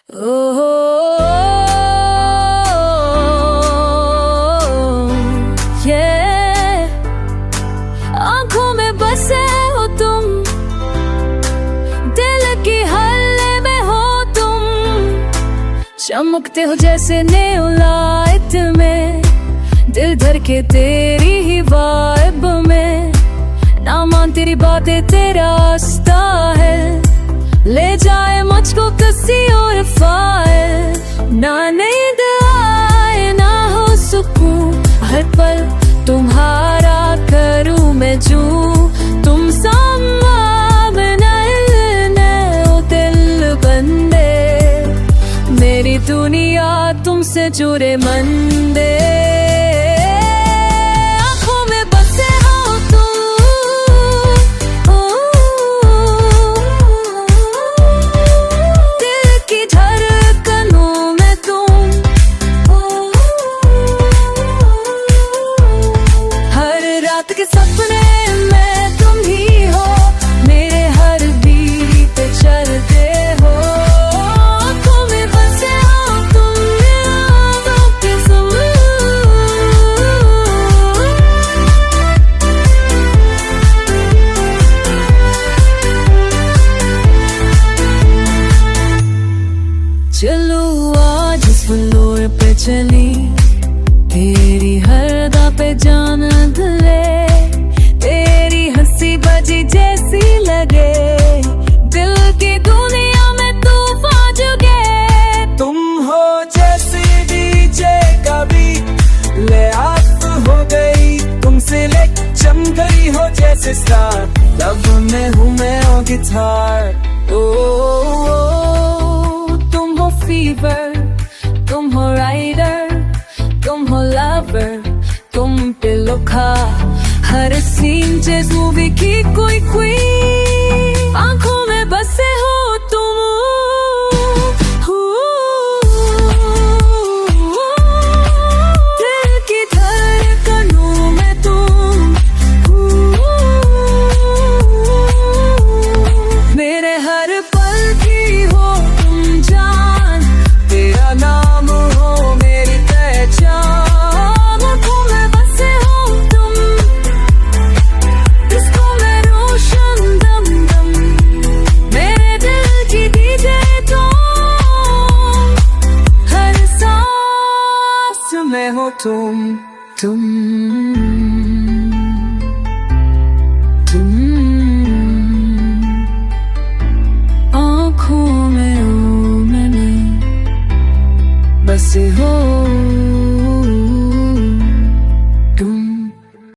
आंखों में बसे हो तुम, दिल की हल्ले में हो तुम, चमकते हो जैसे नेओ लाइट में, दिल धर के तेरी ही वाइब में। ना मान तेरी बातें, तेरा रास्ता है, ले जाए मुझको किसी और फाइल। ना नींद आए ना हो सुकून, हर पल तुम्हारा करूं मैं जूं। तुम सामने ओ दिल बंदे, मेरी दुनिया तुमसे जुड़े मंदे। के सपने में तुम ही हो, मेरे हर बीट पे चलते हो। आँखों में बसे हो तुम, यादों के चलो आज इस फ्लोर पे चली, तेरी हर दा पे जान धले, तेरी हंसी बजी जैसी लगे, दिल की दुनिया में तूफान जुगे। तुम हो जैसे डीजे का बीट, ले आप हो गई तुमसे ले, चम गई हो जैसे स्टार, लब में हूँ मैं और गिटार। तुम हो फीवर, तुम हो राइडर, तुम हो लवर, तुम पे लिखा हर सीन जैसे मूवी की कोई क्वीन। आंखों में बसे हो तुम, दिल की धड़कनों में तुम, मेरे हर पल की हो तुम जान, तेरा नाम हो मेरी पहचान। में हो तुम आँखों में हो मैंने बसे हो।